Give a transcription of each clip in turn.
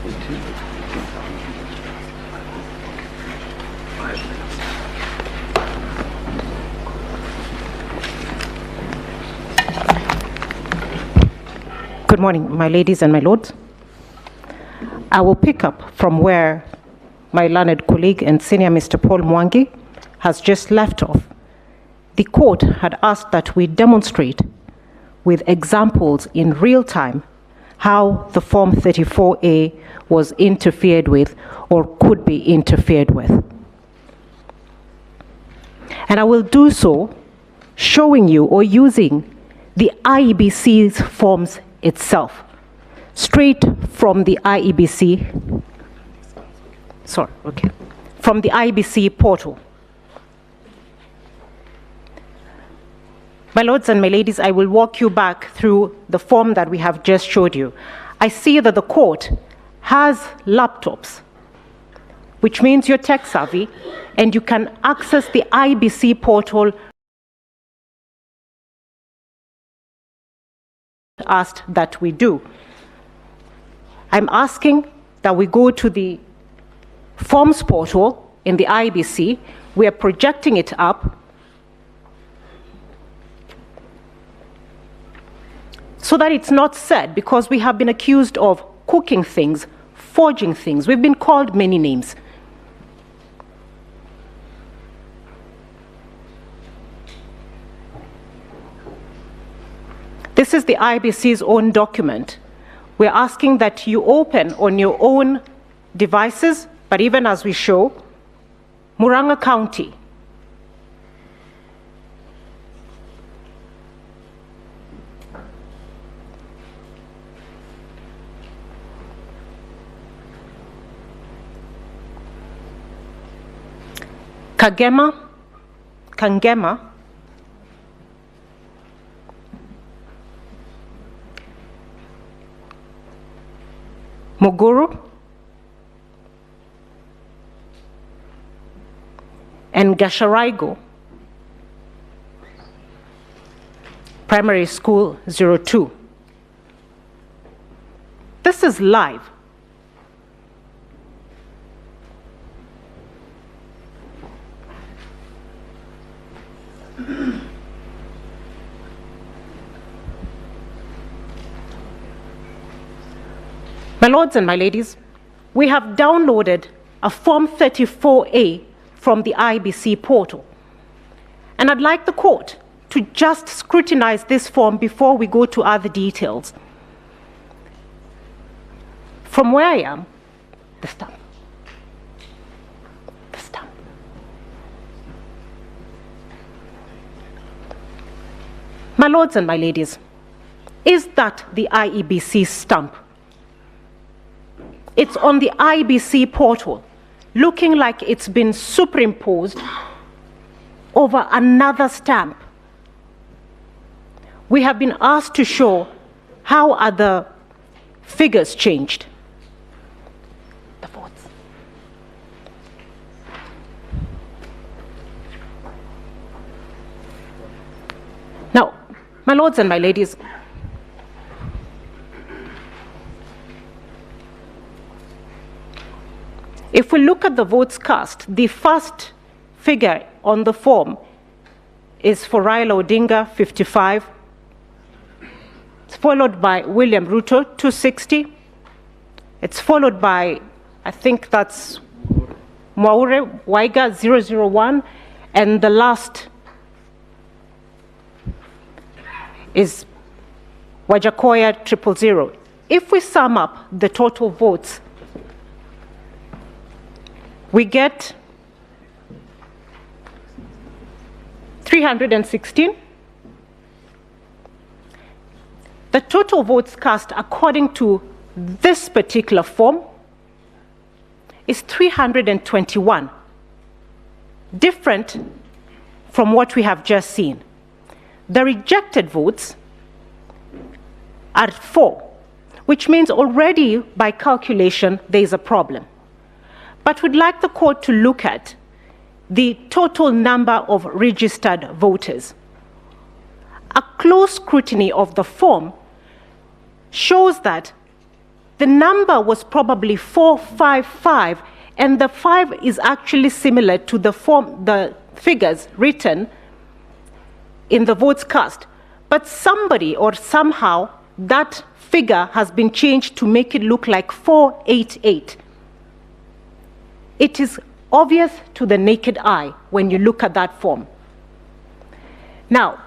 Good morning, my ladies and my lords. I will pick up from where my learned colleague and senior Mr. Paul Mwangi has just left off. The court had asked that we demonstrate with examples in real time how the Form 34A was interfered with or could be interfered with. And I will do so showing you or using the IEBC's forms itself, straight from the IEBC, from the IEBC portal. My lords and my ladies, I will walk you back through the form that we have just showed you. I see that the court has laptops, which means you're tech savvy, and you can access the IEBC portal asked that we do. I'm asking that we go to the forms portal in the IEBC. We are projecting it up so that it's not said, because we have been accused of cooking things, forging things. We've been called many names. This is the IEBC's own document. We're asking that you open on your own devices, but even as we show, Murang'a County. Kangema, Moguru, and Gasharaigo Primary School 02. This is live. My lords and my ladies, we have downloaded a Form 34A from the IEBC portal. And I'd like the court to just scrutinize this form before we go to other details. From where I am, the stamp. The stamp. My lords and my ladies, is that the IEBC stamp? It's on the IEBC portal, looking like it's been superimposed over another stamp. We have been asked to show how are the figures changed. The votes. Now, my lords and my ladies, if we look at the votes cast, the first figure on the form is for Raila Odinga, 55. It's followed by William Ruto, 260. It's followed by, I think that's Mwaure Waiga, 001. And the last is Wajakoya, 000. If we sum up the total votes, we get 316. The total votes cast according to this particular form is 321, different from what we have just seen. The rejected votes are 4, which means already by calculation there is a problem. But we'd like the court to look at the total number of registered voters. A close scrutiny of the form shows that the number was probably 455, and the 5 is actually similar to the figures written in the votes cast. But somebody or somehow that figure has been changed to make it look like 488. It is obvious to the naked eye when you look at that form. Now,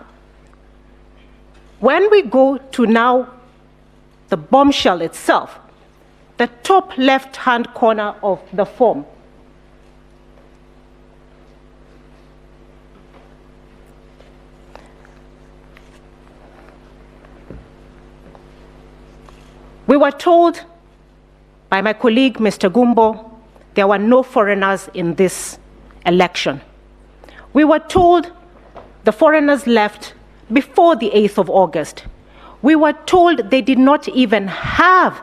when we go to now the bombshell itself, the top left-hand corner of the form, we were told by my colleague, Mr. Gumbo, there were no foreigners in this election. We were told the foreigners left before the 8th of August. We were told they did not even have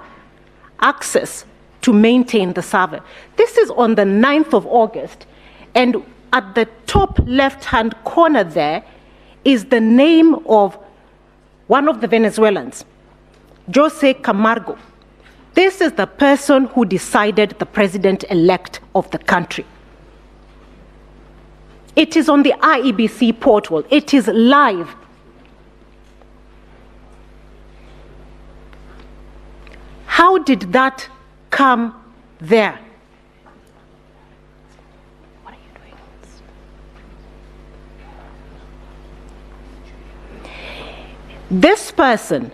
access to maintain the server. This is on the 9th of August, and at the top left-hand corner there is the name of one of the Venezuelans, Jose Camargo. This is the person who decided the president-elect of the country. It is on the Iebc portal. It is live. How did that come there? What are you doing? This person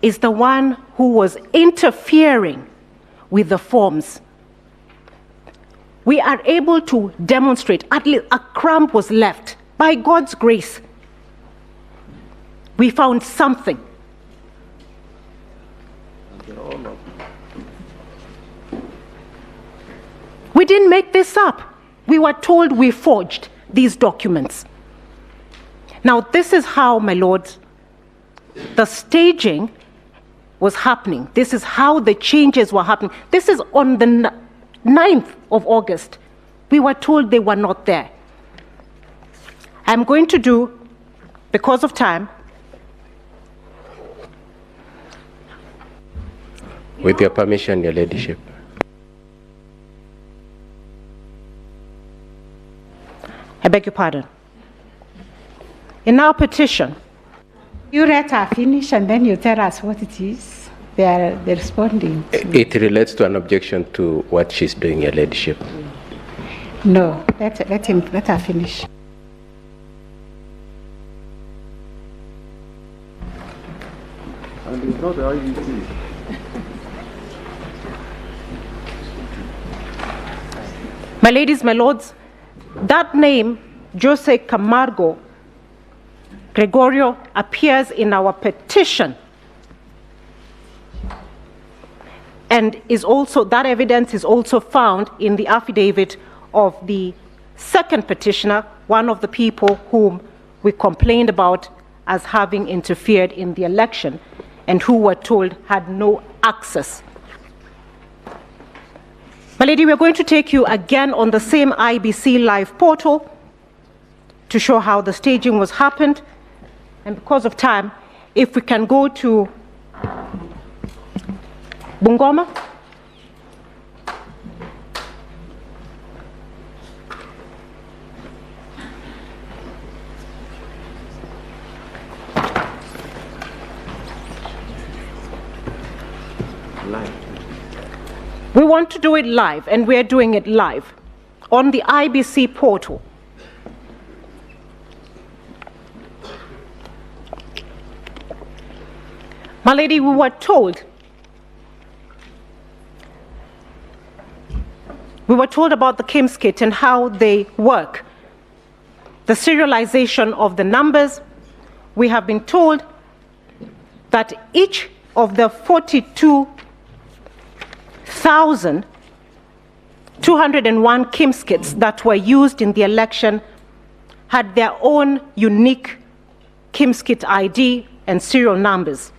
is the one who was interfering with the forms. We are able to demonstrate, at least a crumb was left. By God's grace, we found something. We didn't make this up. We were told we forged these documents. Now, this is how, my lords, the staging was happening. This is how the changes were happening. This is on the 9th of August. We were told they were not there. I'm going to do, because of time, with your permission, Your Ladyship. I beg your pardon. In our petition, You read our finish and then you tell us what it is. They're responding. It relates to an objection to what she's doing, Your Ladyship. No, let her finish. And it's not the IEC. my ladies, my lords, that name, Jose Camargo Gregorio, appears in our petition, and is also, that evidence is also found in the affidavit of the second petitioner, one of the people whom we complained about as having interfered in the election and who were told had no access. My lady, we're going to take you again on the same IBC live portal to show how the staging was happened. And because of time, if we can go to Bungoma. Live. We want to do it live, and we're doing it live on the IBC portal. My lady, we were told about the KIMS kit and how they work. The serialization of the numbers. We have been told that each of the 42,201 KIMS kits that were used in the election had their own unique KIMS kit ID and serial numbers.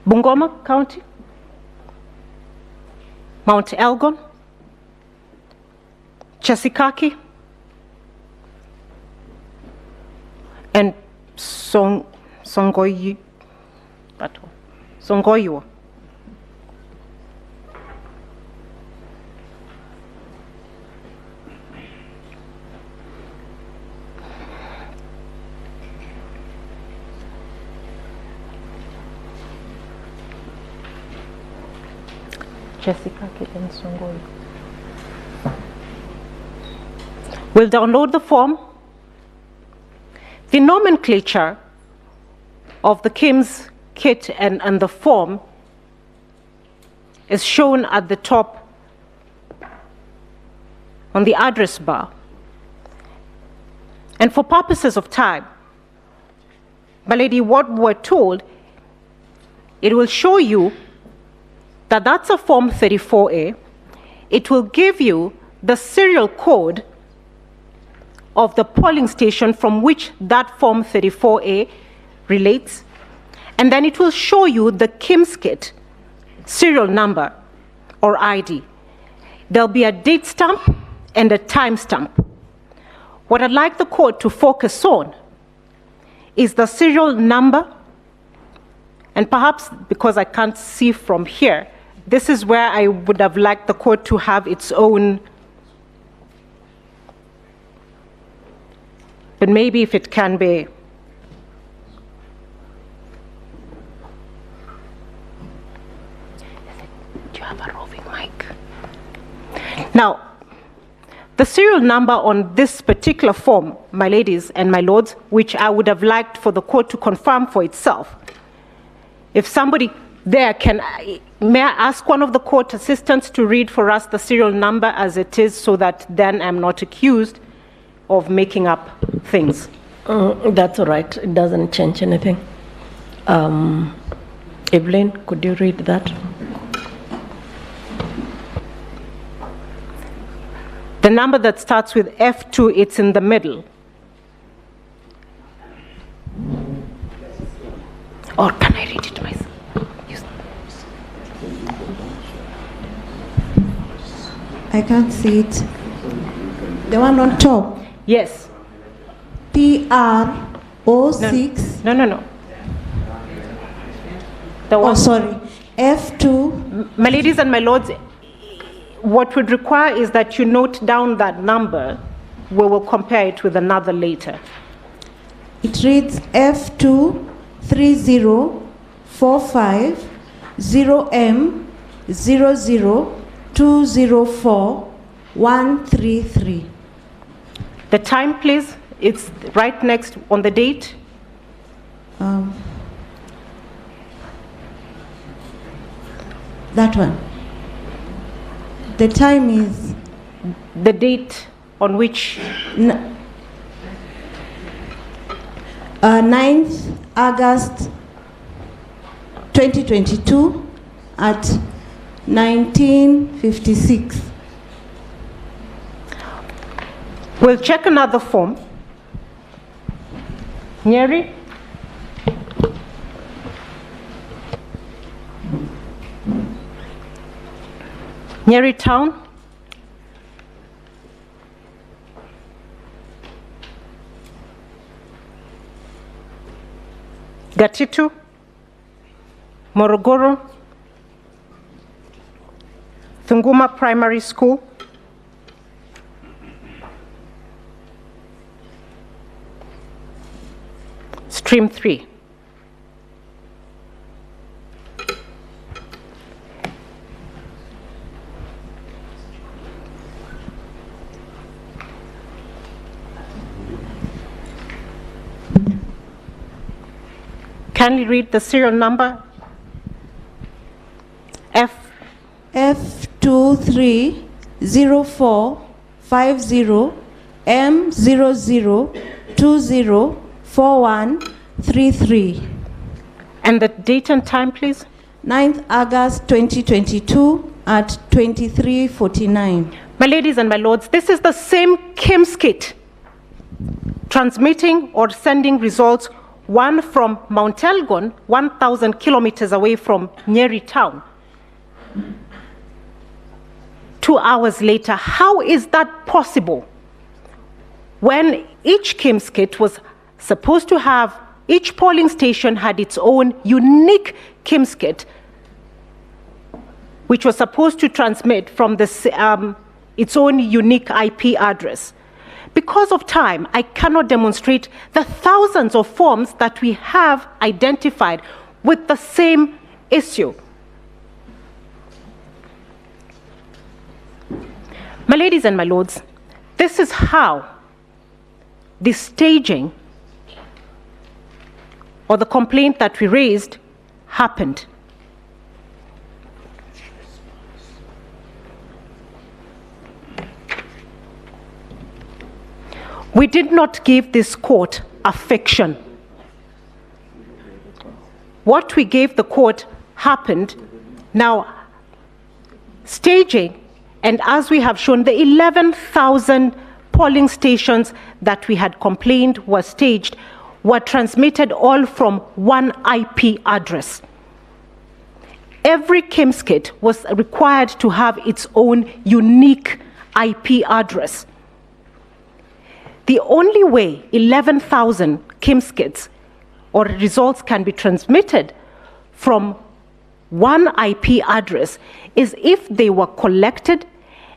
Bungoma County, Mount Elgon, Chesikaki, and Songoyi. Songoyiwa. Jessica Kitten Songoyiwa. We'll download the form. The nomenclature of the KIMS kit and the form is shown at the top on the address bar. And for purposes of time, my lady, what we're told, it will show you that that's a Form 34A. It will give you the serial code of the polling station from which that Form 34A relates. And then it will show you the KIMS kit serial number or ID. There'll be a date stamp and a time stamp. What I'd like the court to focus on is the serial number, and perhaps because I can't see from here, this is where I would have liked the court to have its own, but maybe if it can be. Do you have a roving mic? Now, the serial number on this particular form, my ladies and my lords, which I would have liked for the court to confirm for itself. If somebody there can, may I ask one of the court assistants to read for us the serial number as it is, so that then I'm not accused of making up things. That's all right. It doesn't change anything. Evelyn, could you read that? The number that starts with F2, it's in the middle. Or can I read it myself? I can't see it. The one on top. Yes. PR06. No. The one. Oh, sorry. F2. My ladies and my lords, what would require is that you note down that number. We will compare it with another later. It reads F2 3045 0M 00204 133. The time, please. It's right next on the date. That one. The time is The date on which 9th August 2022 at 1956. we'll check another form. Nyeri? Nyeri Town? Gatitu? Morogoro? Thunguma Primary School? Stream 3. Kindly read the serial number. F230450 M00204133. And the date and time, please. 9th August 2022 at 23:49. My ladies and my lords, this is the same KIMS kit transmitting or sending results, one from Mount Elgon, 1,000 kilometers away from Nyeri Town. 2 hours later, how is that possible? When each KIMS kit was supposed to have Each polling station had its own unique KIMS kit, which was supposed to transmit from its own unique IP address. Because of time, I cannot demonstrate the thousands of forms that we have identified with the same issue. My ladies and my lords, this is how the staging or the complaint that we raised happened. We did not give this court a fiction. What we gave the court happened. Now, staging, and as we have shown, the 11,000 polling stations that we had complained were staged were transmitted all from one IP address. Every KIMS kit was required to have its own unique IP address. The only way 11,000 KIMS kits or results can be transmitted from one IP address is if they were collected,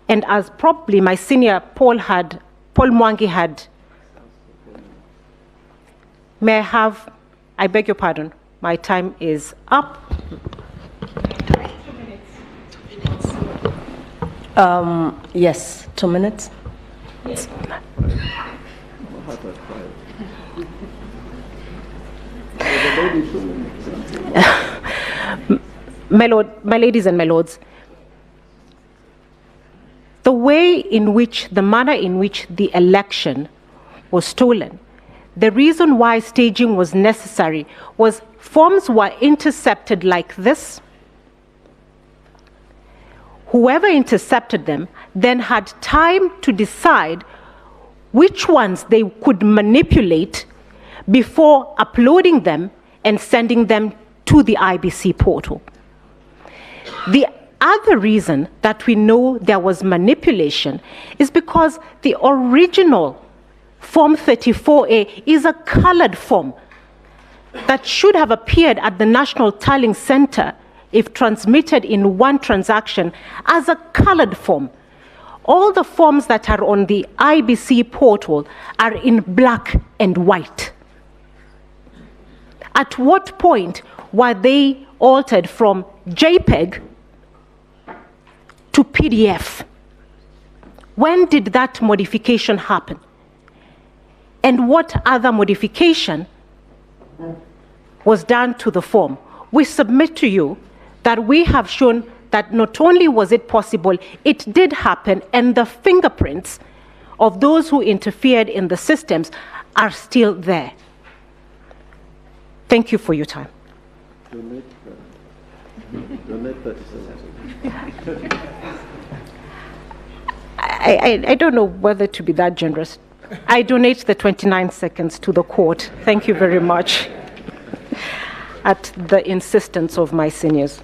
and as probably my senior Paul Mwangi had. May I beg your pardon, my time is up. Yes, 2 minutes. Yes. My ladies and my lords, the manner in which the election was stolen, the reason why staging was necessary was forms were intercepted like this. Whoever intercepted them then had time to decide which ones they could manipulate before uploading them and sending them to the IBC portal. The other reason that we know there was manipulation is because the original Form 34A is a colored form that should have appeared at the National Tallying Center if transmitted in one transaction as a colored form. All the forms that are on the IBC portal are in black and white. At what point were they altered from JPEG to PDF? When did that modification happen? And what other modification was done to the form? We submit to you that we have shown that not only was it possible, it did happen, and the fingerprints of those who interfered in the systems are still there. Thank you for your time. Donate 30 seconds. I don't know whether to be that generous. I donate the 29 seconds to the court. Thank you very much. At the insistence of my seniors.